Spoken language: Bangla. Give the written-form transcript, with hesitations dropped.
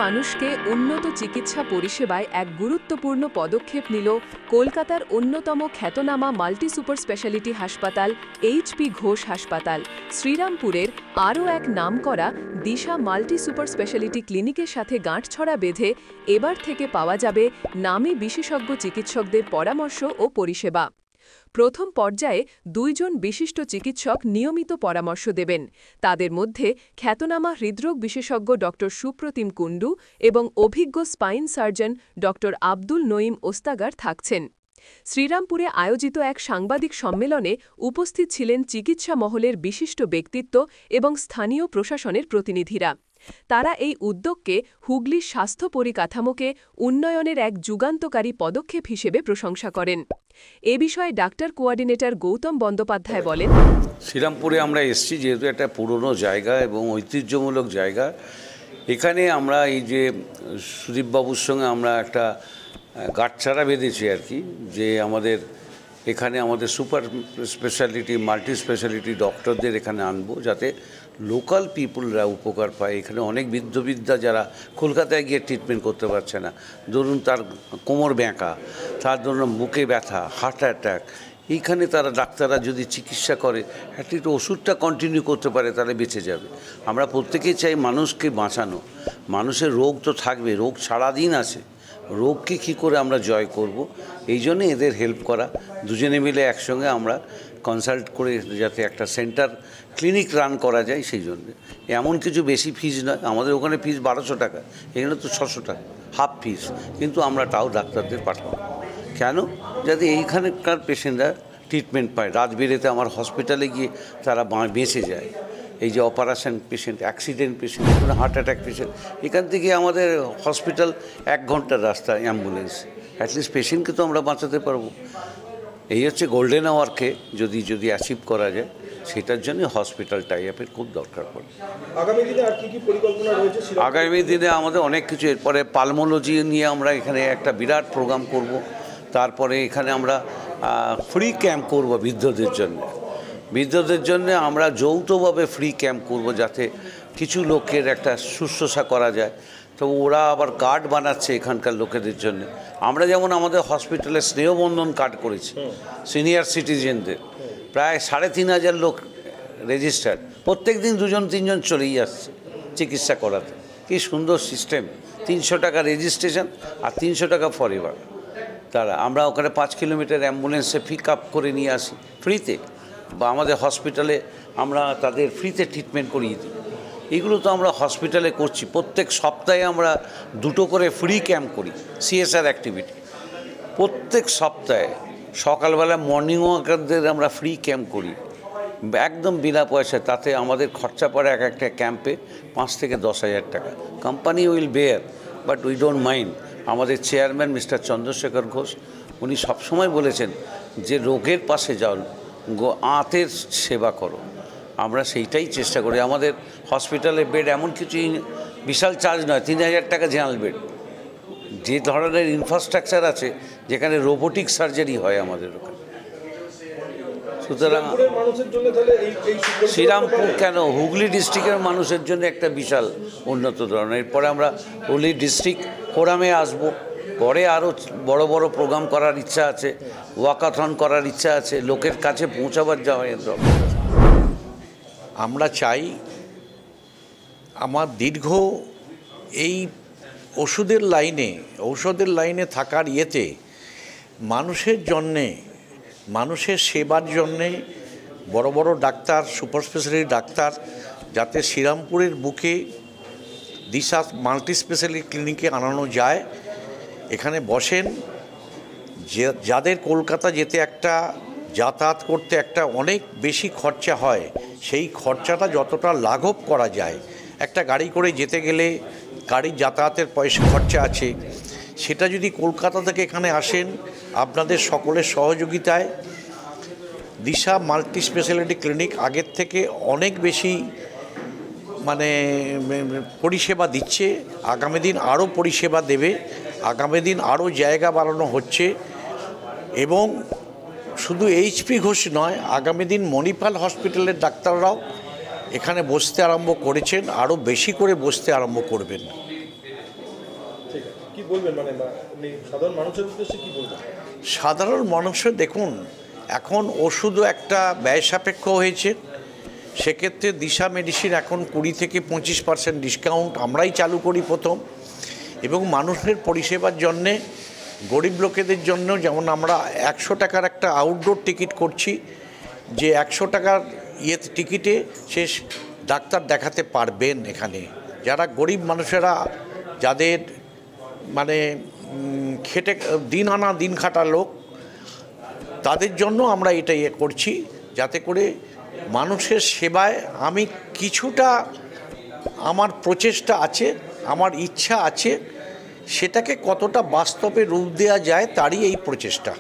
মানুষকে উন্নত চিকিৎসা পরিষেবায় এক গুরুত্বপূর্ণ পদক্ষেপ নিল কলকাতার অন্যতম খ্যাতনামা মাল্টি সুপার স্পেশালিটি হাসপাতাল এইচপি ঘোষ হাসপাতাল। শ্রীরামপুরের আরও এক নামকরা দিশা মাল্টি সুপার স্পেশালিটি ক্লিনিকের সাথে গাঁটছড়া বেঁধে এবার থেকে পাওয়া যাবে নামী বিশেষজ্ঞ চিকিৎসকদের পরামর্শ ও পরিষেবা। প্রথম পর্যায়ে 2 জন বিশিষ্ট চিকিৎসক নিয়মিত পরামর্শ দেবেন। তাদের মধ্যে খ্যাতনামা হৃদরোগ বিশেষজ্ঞ ড সুপ্রতিম কুণ্ডু এবং অভিজ্ঞ স্পাইন সার্জন ড আব্দুল নঈম ওস্তাগার থাকছেন। শ্রীরামপুরে আয়োজিত এক সাংবাদিক সম্মেলনে উপস্থিত ছিলেন চিকিৎসা মহলের বিশিষ্ট ব্যক্তিত্ব এবং স্থানীয় প্রশাসনের প্রতিনিধিরা। তারা এই উদ্যোগকে হুগলির স্বাস্থ্য পরিকাঠামোকে উন্নয়নের এক যুগান্তকারী পদক্ষেপ হিসেবে প্রশংসা করেন। এ বিষয়ে ডাক্তার কোঅর্ডিনেটর গৌতম বন্দ্যোপাধ্যায় বলেন, শ্রীরামপুরে আমরা এসেছি যেহেতু একটা পুরনো জায়গা এবং ঐতিহ্যমূলক জায়গা। এখানে আমরা এই যে সুদীপবাবুর সঙ্গে আমরা একটা গাঁটছড়া বেঁধেছি আর কি, যে এখানে আমাদের সুপার স্পেশালিটি মাল্টি স্পেশালিটি ডক্টরদের এখানে আনবো যাতে লোকাল পিপুলরা উপকার পায়। এখানে অনেক বৃদ্ধবিদ্যা যারা কলকাতায় গিয়ে ট্রিটমেন্ট করতে পারছে না, ধরুন তার কোমর ব্যাঁকা, তার জন্য বুকে ব্যথা, হার্ট অ্যাটাক, এইখানে তারা ডাক্তাররা যদি চিকিৎসা করে একটু ওষুধটা কন্টিনিউ করতে পারে তাহলে বেঁচে যাবে। আমরা প্রত্যেকেই চাই মানুষকে বাঁচানো। মানুষের রোগ তো থাকবে, রোগ সারাদিন আছে, রোগকে কী করে আমরা জয় করব, এই জন্যে এদের হেল্প করা। দুজনে মিলে একসঙ্গে আমরা কনসাল্ট করে যাতে একটা সেন্টার ক্লিনিক রান করা যায়, সেই জন্যে। এমন কিছু বেশি ফিজ নয়, আমাদের ওখানে ফিজ 1200 টাকা, এখানে তো 600 টাকা, হাফ ফিজ, কিন্তু আমরা তাও ডাক্তারদের পাঠাবো। কেন? যাতে এইখানকার পেশেন্টরা ট্রিটমেন্ট পায়। রাতবিরেতে আমার হসপিটালে গিয়ে তারা বেঁচে যায়। এই যে operation patient, accident patient, heart attack patient, এখান থেকে আমাদের হসপিটাল 1 ঘন্টার রাস্তা অ্যাম্বুলেন্স। অ্যাটলিস্ট পেশেন্টকে তো আমরা বাঁচাতে পারবো। এই হচ্ছে গোল্ডেন আওয়ারকে যদি অ্যাচিভ করা যায়, সেটার জন্য হসপিটাল টাই আপের খুব দরকার পড়ে। আগামী দিনে আর কি পরিকল্পনা রয়েছে? আগামী দিনে আমাদের অনেক কিছু, এরপরে পালমোলজি নিয়ে আমরা এখানে একটা বিরাট প্রোগ্রাম করব। তারপরে এখানে আমরা ফ্রি ক্যাম্প করব বৃদ্ধদের জন্য আমরা যৌথভাবে ফ্রি ক্যাম্প করব, যাতে কিছু লোকের একটা শুশ্রূষা করা যায়। তো ওরা আবার কার্ড বানাচ্ছে এখানকার লোকেদের জন্য। আমরা যেমন আমাদের হসপিটালে স্নেহবন্ধন কার্ড করেছি সিনিয়র সিটিজেনদের, প্রায় 3500 লোক রেজিস্টার্ড, প্রত্যেক দিন 2-3 জন চলেই আসছে চিকিৎসা করাতে। কি সুন্দর সিস্টেম! 300 টাকা রেজিস্ট্রেশন আর 300 টাকা ফরএভার। আমরা ওখানে 5 কিলোমিটার অ্যাম্বুলেন্সে পিক আপ করে নিয়ে আসি ফ্রিতে, বা আমাদের হসপিটালে আমরা তাদের ফ্রিতে ট্রিটমেন্ট করিয়ে দিই। এগুলো তো আমরা হসপিটালে করছি। প্রত্যেক সপ্তাহে আমরা 2টো করে ফ্রি ক্যাম্প করি, CSR অ্যাক্টিভিটি। প্রত্যেক সপ্তাহে সকালবেলা মর্নিং ওয়াকারদের আমরা ফ্রি ক্যাম্প করি, একদম বিনা পয়সায়। তাতে আমাদের খরচা পড়ে এক একটা ক্যাম্পে 5 থেকে 10,000 টাকা। Company will bear, but we don't mind. আমাদের চেয়ারম্যান মিস্টার চন্দ্রশেখর ঘোষ, উনি সবসময় বলেছেন যে রোগের পাশে যাও, আঁতের সেবা করো। আমরা সেইটাই চেষ্টা করি। আমাদের হসপিটালে বেড এমন কিছু বিশাল চার্জ নয়, 3000 টাকা জেনারেল বেড। যে ধরনের ইনফ্রাস্ট্রাকচার আছে, যেখানে রোবোটিক সার্জারি হয় আমাদের ওখানে। সুতরাং শ্রীরামপুর কেন, হুগলি ডিস্ট্রিক্টের মানুষের জন্য একটা বিশাল উন্নত ধরনের। এরপরে আমরা হুগলি ডিস্ট্রিক্ট ফোরামে আসবো, পরে আরও বড় বড় প্রোগ্রাম করার ইচ্ছা আছে, ওয়াকাথন করার ইচ্ছা আছে, লোকের কাছে পৌঁছাবার যাওয়ার দরকার। আমরা চাই আমার দীর্ঘ এই ঔষধের লাইনে থাকার ইয়েতে মানুষের সেবার জন্যে বড় বড় ডাক্তার, সুপার স্পেশালিটি ডাক্তার যাতে শ্রীরামপুরের বুকে দিশা মাল্টি স্পেশালিটি ক্লিনিকে আনানো যায়, এখানে বসেন। যাদের কলকাতা যেতে যাতায়াত করতে অনেক বেশি খরচা হয়, সেই খরচাটা যতটা লাঘব করা যায়, একটা গাড়ি করে যেতে গেলে গাড়ির যাতায়াতের খরচা আছে, সেটা যদি কলকাতা থেকে এখানে আসেন আপনাদের সকলের সহযোগিতায়, দিশা মাল্টি স্পেশালিটি ক্লিনিক আগের থেকে অনেক বেশি পরিষেবা দিচ্ছে। আগামী দিন আরও পরিষেবা দেবে, আগামী দিন আরও জায়গা বাড়ানো হচ্ছে। এবং শুধু এইচপি ঘোষ নয়, আগামী দিন মণিপাল হসপিটালের ডাক্তাররাও এখানে বসতে আরম্ভ করেছেন, আরও বেশি করে বসতে আরম্ভ করবেন। কি বলবেন মানে আপনি সাধারণ মানুষের উদ্দেশ্যে কি বলবেন? সাধারণ মানুষের দেখুন, এখন ওষুধও একটা ব্যয় সাপেক্ষ হয়েছে। সেক্ষেত্রে দিশা মেডিসিন এখন 20 থেকে 25% ডিসকাউন্ট আমরাই চালু করি প্রথম, এবং মানুষের পরিষেবার জন্যে গরিব লোকেদের জন্য যেমন আমরা 100 টাকার একটা আউটডোর টিকিট করছি, যে 100 টাকার টিকিটে সে ডাক্তার দেখাতে পারবেন। এখানে যারা গরিব মানুষেরা, যাদের মানে খেটে দিন আনা দিন খাটা লোক, তাদের জন্য আমরা এটা করছি, যাতে করে মানুষের সেবায় আমি কিছুটা, আমার প্রচেষ্টা আছে, আমার ইচ্ছা আছে, সেটাকে কতটা বাস্তবে রূপ দেওয়া যায় তারই এই প্রচেষ্টা।